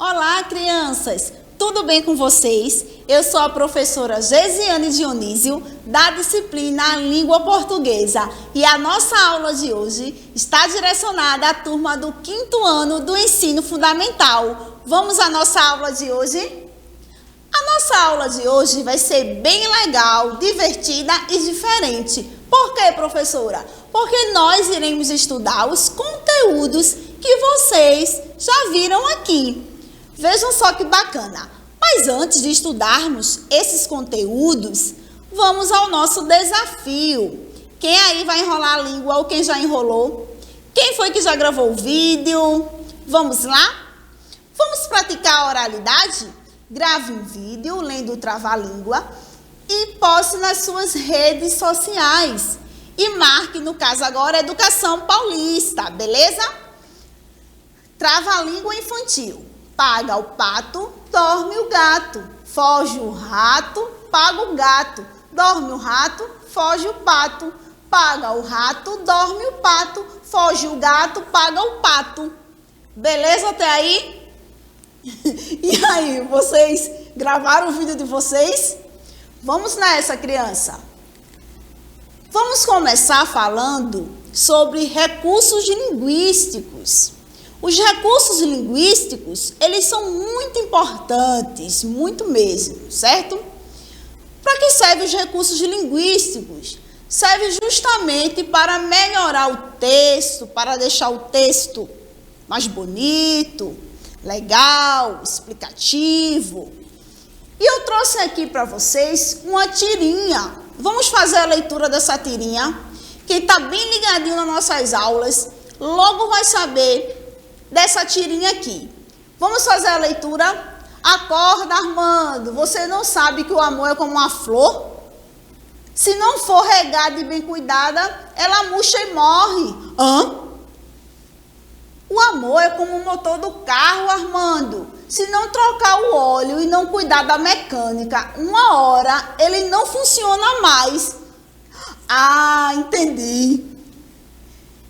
Olá, crianças! Tudo bem com vocês? Eu sou a professora Gesiane Dionísio, da disciplina Língua Portuguesa. E a nossa aula de hoje está direcionada à turma do 5º ano do Ensino Fundamental. Vamos à nossa aula de hoje? A nossa aula de hoje vai ser bem legal, divertida e diferente. Por quê, professora? Porque nós iremos estudar os conteúdos que vocês já viram aqui. Vejam só que bacana. Mas antes de estudarmos esses conteúdos, vamos ao nosso desafio. Quem aí vai enrolar a língua ou quem já enrolou? Quem foi que já gravou o vídeo? Vamos lá? Vamos praticar a oralidade? Grave um vídeo lendo o trava-língua e poste nas suas redes sociais. E marque, no caso agora, Educação Paulista, beleza? Trava-língua infantil. Paga o pato, dorme o gato. Foge o rato, paga o gato. Dorme o rato, foge o pato. Paga o rato, dorme o pato. Foge o gato, paga o pato. Beleza até aí? E aí, vocês gravaram o vídeo de vocês? Vamos nessa, criança. Vamos começar falando sobre recursos linguísticos. Os recursos linguísticos, eles são muito importantes, muito mesmo, certo? Para que servem os recursos linguísticos? Serve justamente para melhorar o texto, para deixar o texto mais bonito, legal, explicativo. E eu trouxe aqui para vocês uma tirinha. Vamos fazer a leitura dessa tirinha. Quem está bem ligadinho nas nossas aulas, logo vai saber dessa tirinha aqui. Vamos fazer a leitura? Acorda, Armando. Você não sabe que o amor é como uma flor? Se não for regada e bem cuidada, ela murcha e morre. Hã? O amor é como o motor do carro, Armando. Se não trocar o óleo e não cuidar da mecânica, uma hora ele não funciona mais. Ah, entendi.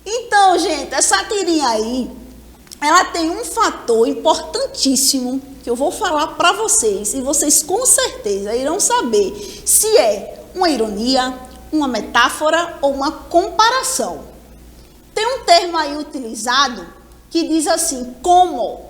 Então, gente, essa tirinha aí, ela tem um fator importantíssimo que eu vou falar para vocês. E vocês com certeza irão saber se é uma ironia, uma metáfora ou uma comparação. Tem um termo aí utilizado que diz assim, como.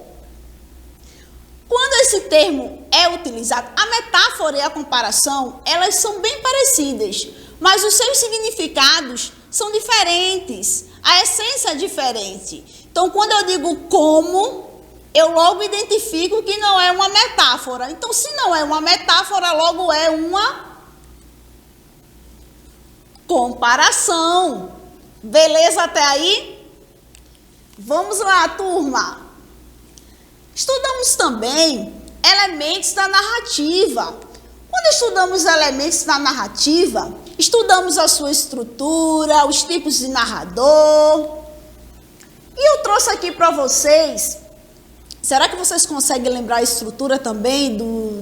Quando esse termo é utilizado, a metáfora e a comparação, elas são bem parecidas, mas os seus significados são diferentes, a essência é diferente. Então, quando eu digo como, eu logo identifico que não é uma metáfora. Então, se não é uma metáfora, logo é uma comparação. Beleza até aí? Vamos lá, turma. Estudamos também elementos da narrativa. Quando estudamos elementos da narrativa, estudamos a sua estrutura, os tipos de narrador. E eu trouxe aqui para vocês, será que vocês conseguem lembrar a estrutura também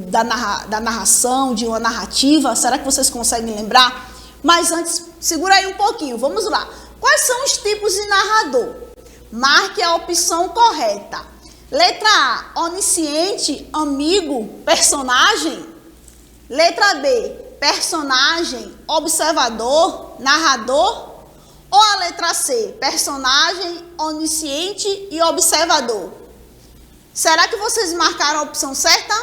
da narração, de uma narrativa? Será que vocês conseguem lembrar? Mas antes, segura aí um pouquinho, vamos lá. Quais são os tipos de narrador? Marque a opção correta. Letra A, onisciente, amigo, personagem. Letra B, personagem, observador, narrador. Ou a letra C, personagem, onisciente e observador. Será que vocês marcaram a opção certa?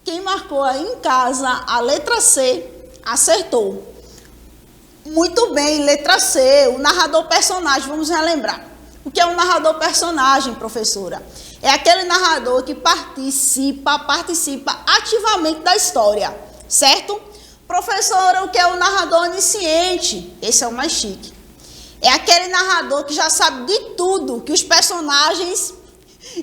Quem marcou aí em casa a letra C, acertou. Muito bem, letra C, o narrador personagem, vamos relembrar. O que é um narrador personagem, professora? É aquele narrador que participa ativamente da história, certo? Professora, o que é o narrador onisciente? Esse é o mais chique. É aquele narrador que já sabe de tudo que os personagens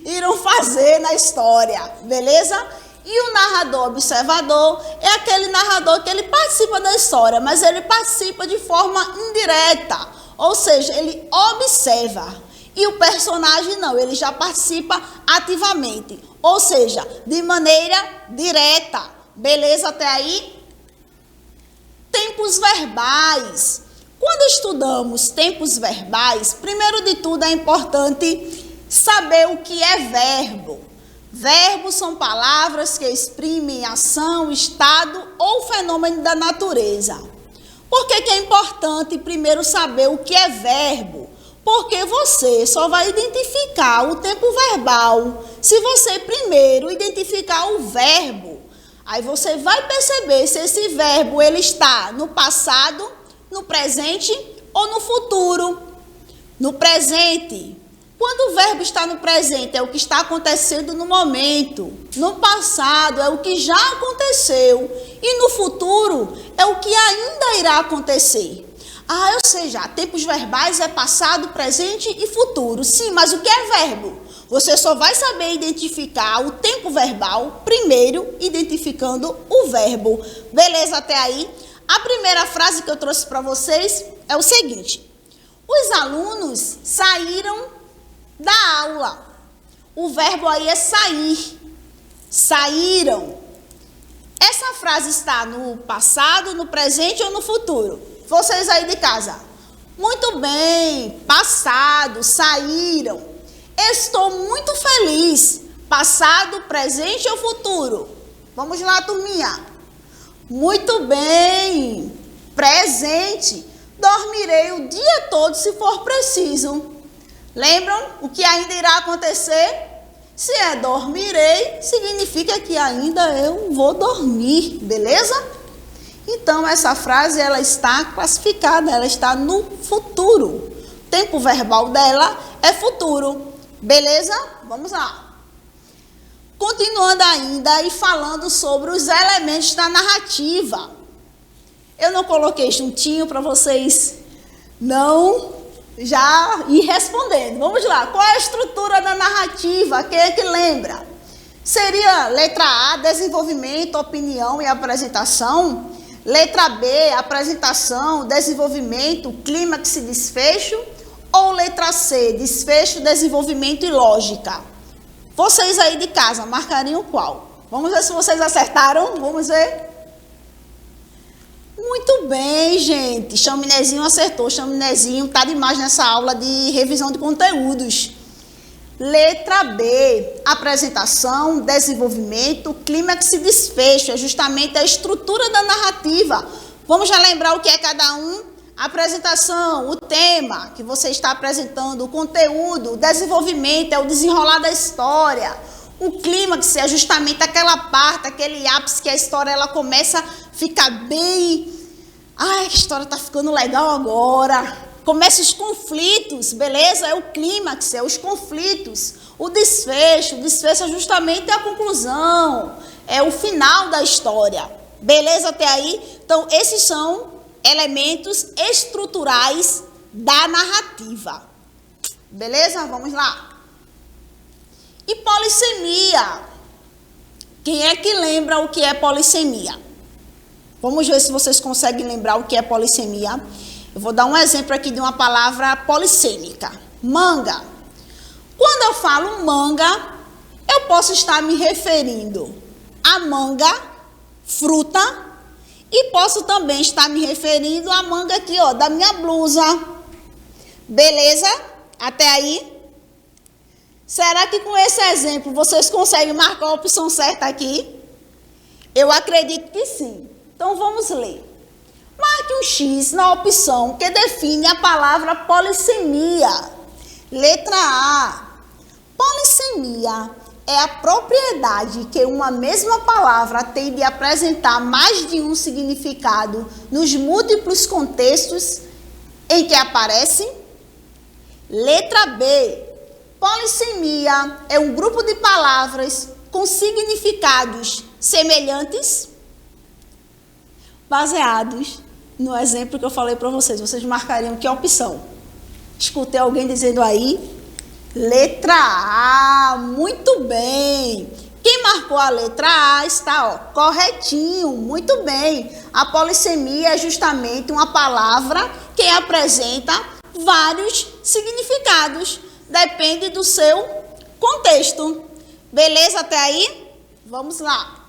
irão fazer na história, beleza? E o narrador observador é aquele narrador que ele participa da história, mas ele participa de forma indireta, ou seja, ele observa. E o personagem não, ele já participa ativamente, ou seja, de maneira direta. Beleza até aí? Tempos verbais. Quando estudamos tempos verbais, primeiro de tudo é importante saber o que é verbo. Verbos são palavras que exprimem ação, estado ou fenômeno da natureza. Por que é importante primeiro saber o que é verbo? Porque você só vai identificar o tempo verbal se você primeiro identificar o verbo. Aí você vai perceber se esse verbo ele está no passado, no presente ou no futuro. No presente. Quando o verbo está no presente, é o que está acontecendo no momento. No passado, é o que já aconteceu. E no futuro, é o que ainda irá acontecer. Ou seja, tempos verbais é passado, presente e futuro. Sim, mas o que é verbo? Você só vai saber identificar o tempo verbal, primeiro identificando o verbo. Beleza até aí? A primeira frase que eu trouxe para vocês é o seguinte. Os alunos saíram da aula. O verbo aí é sair. Saíram. Essa frase está no passado, no presente ou no futuro? Vocês aí de casa. Muito bem. Passado, saíram. Estou muito feliz. Passado, presente ou futuro? Vamos lá, turminha. Muito bem. Presente. Dormirei o dia todo se for preciso. Lembram o que ainda irá acontecer? Se é dormirei, significa que ainda eu vou dormir, beleza? Então, essa frase ela está classificada, ela está no futuro. O tempo verbal dela é futuro, beleza? Vamos lá. Continuando ainda e falando sobre os elementos da narrativa. Eu não coloquei juntinho para vocês não já ir respondendo. Vamos lá. Qual é a estrutura da narrativa? Quem é que lembra? Seria letra A, desenvolvimento, opinião e apresentação. Letra B, apresentação, desenvolvimento, clímax e desfecho. Ou letra C, desfecho, desenvolvimento e lógica. Vocês aí de casa marcariam qual? Vamos ver se vocês acertaram. Vamos ver. Muito bem, gente. Chaminézinho acertou. Chaminézinho tá demais nessa aula de revisão de conteúdos. Letra B, apresentação, desenvolvimento, clímax e desfecho. É justamente a estrutura da narrativa. Vamos já lembrar o que é cada um? Apresentação, o tema que você está apresentando, o conteúdo, o desenvolvimento, é o desenrolar da história. O clímax é justamente aquela parte, aquele ápice que a história ela começa a ficar bem. Ai, a história está ficando legal agora. Começa os conflitos, beleza? É o clímax, é os conflitos. O desfecho é justamente a conclusão, é o final da história. Beleza até aí? Então, esses são elementos estruturais da narrativa. Beleza? Vamos lá. E polissemia. Quem é que lembra o que é polissemia? Vamos ver se vocês conseguem lembrar o que é polissemia. Eu vou dar um exemplo aqui de uma palavra polissêmica. Manga. Quando eu falo manga, eu posso estar me referindo a manga, fruta, e posso também estar me referindo à manga aqui, ó, da minha blusa. Beleza? Até aí? Será que com esse exemplo vocês conseguem marcar a opção certa aqui? Eu acredito que sim. Então vamos ler. Marque um X na opção que define a palavra polissemia. Letra A. Polissemia é a propriedade que uma mesma palavra tem de apresentar mais de um significado nos múltiplos contextos em que aparece. Letra B. Polissemia é um grupo de palavras com significados semelhantes, baseados no exemplo que eu falei para vocês. Vocês marcariam que opção? Escutei alguém dizendo aí. Letra A, muito bem. Quem marcou a letra A está, ó, corretinho, muito bem. A polissemia é justamente uma palavra que apresenta vários significados. Depende do seu contexto. Beleza até aí? Vamos lá.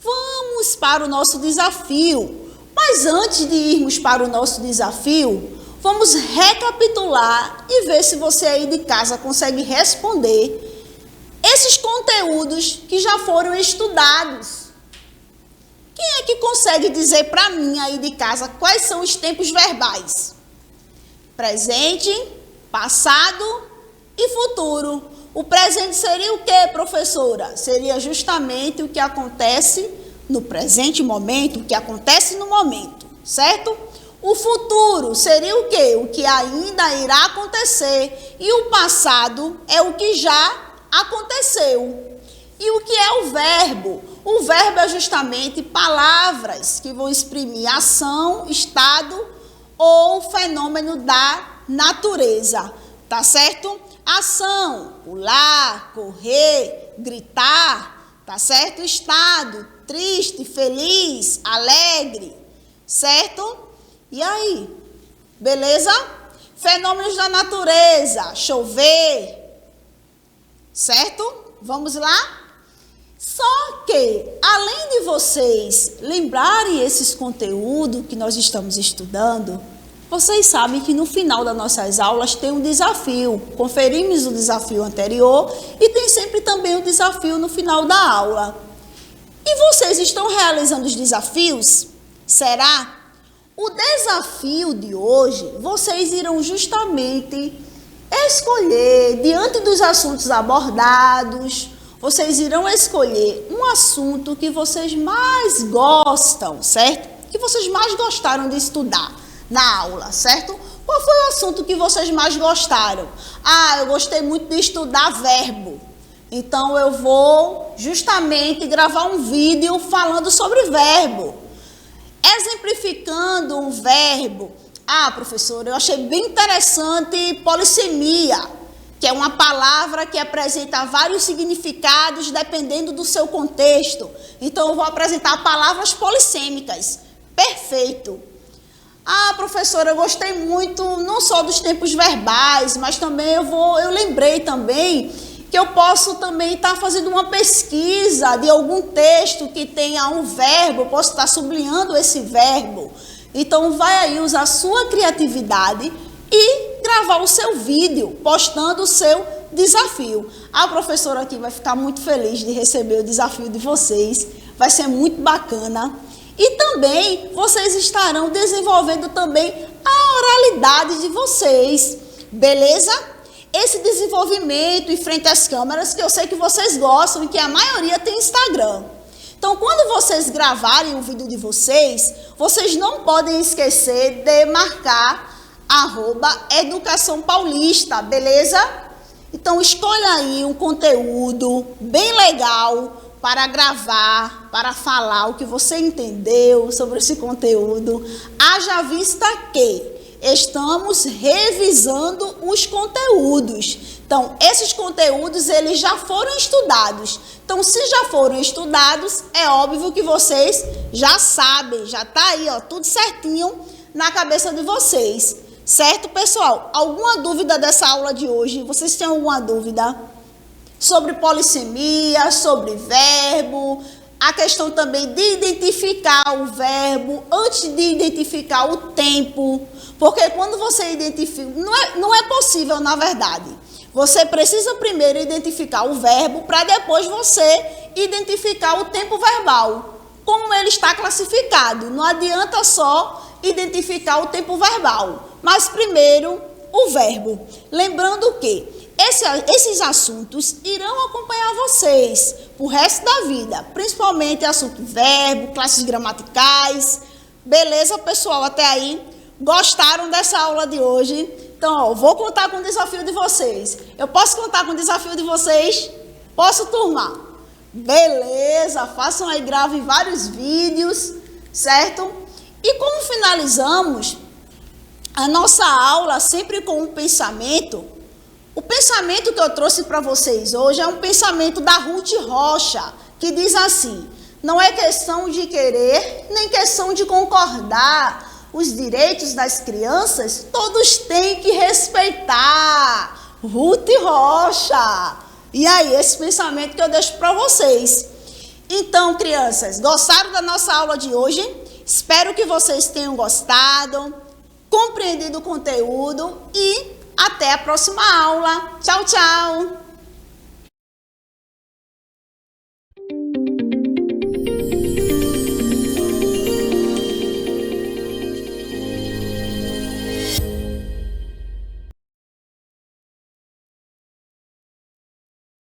Vamos para o nosso desafio. Mas antes de irmos para o nosso desafio, vamos recapitular e ver se você aí de casa consegue responder esses conteúdos que já foram estudados. Quem é que consegue dizer para mim aí de casa quais são os tempos verbais? Presente, passado e futuro. O presente seria o quê, professora? Seria justamente o que acontece no presente momento, o que acontece no momento, certo? O futuro seria o quê? O que ainda irá acontecer. E o passado é o que já aconteceu. E o que é o verbo? O verbo é justamente palavras que vão exprimir ação, estado ou fenômeno da natureza, tá certo? Ação, pular, correr, gritar, tá certo? Estado, triste, feliz, alegre, certo? E aí, beleza? Fenômenos da natureza, chover, certo? Vamos lá? Só que, além de vocês lembrarem esses conteúdos que nós estamos estudando, vocês sabem que no final das nossas aulas tem um desafio. Conferimos o desafio anterior e tem sempre também o desafio no final da aula. E vocês estão realizando os desafios? Será? O desafio de hoje, vocês irão justamente escolher, diante dos assuntos abordados, vocês irão escolher um assunto que vocês mais gostam, certo? Que vocês mais gostaram de estudar na aula, certo? Qual foi o assunto que vocês mais gostaram? Ah, eu gostei muito de estudar verbo. Então, eu vou justamente gravar um vídeo falando sobre verbo. Exemplificando um verbo. Ah, professora, eu achei bem interessante polissemia, que é uma palavra que apresenta vários significados dependendo do seu contexto. Então, eu vou apresentar palavras polissêmicas. Perfeito. Ah, professora, eu gostei muito, não só dos tempos verbais, mas também eu lembrei também que eu posso também estar fazendo uma pesquisa de algum texto que tenha um verbo, eu posso estar sublinhando esse verbo. Então, vai aí usar a sua criatividade e gravar o seu vídeo, postando o seu desafio. A professora aqui vai ficar muito feliz de receber o desafio de vocês, vai ser muito bacana. E também, vocês estarão desenvolvendo também a oralidade de vocês, beleza? Esse desenvolvimento em frente às câmeras, que eu sei que vocês gostam e que a maioria tem Instagram. Então, quando vocês gravarem o vídeo de vocês, vocês não podem esquecer de marcar @Educação Paulista, beleza? Então, escolha aí um conteúdo bem legal para gravar, para falar o que você entendeu sobre esse conteúdo. Haja vista que estamos revisando os conteúdos. Então, esses conteúdos, eles já foram estudados. Então, se já foram estudados, é óbvio que vocês já sabem, já está aí, ó, tudo certinho na cabeça de vocês. Certo, pessoal? Alguma dúvida dessa aula de hoje? Vocês têm alguma dúvida sobre polissemia, sobre verbo? A questão também de identificar o verbo antes de identificar o tempo. Porque quando você identifica, não é possível, na verdade. Você precisa primeiro identificar o verbo para depois você identificar o tempo verbal. Como ele está classificado. Não adianta só identificar o tempo verbal, mas primeiro o verbo. Lembrando que esses assuntos irão acompanhar vocês pro resto da vida, principalmente assunto verbo, classes gramaticais. Beleza, pessoal? Até aí, gostaram dessa aula de hoje? Então, ó, vou contar com o desafio de vocês. Eu posso contar com o desafio de vocês? Posso, turma? Beleza, façam aí, gravem vários vídeos, certo? E como finalizamos a nossa aula sempre com um pensamento, o pensamento que eu trouxe para vocês hoje é um pensamento da Ruth Rocha, que diz assim: não é questão de querer, nem questão de concordar. Os direitos das crianças, todos têm que respeitar. Ruth Rocha. E aí, esse pensamento que eu deixo para vocês. Então, crianças, gostaram da nossa aula de hoje? Espero que vocês tenham gostado. compreendido o conteúdo e até a próxima aula. Tchau, tchau!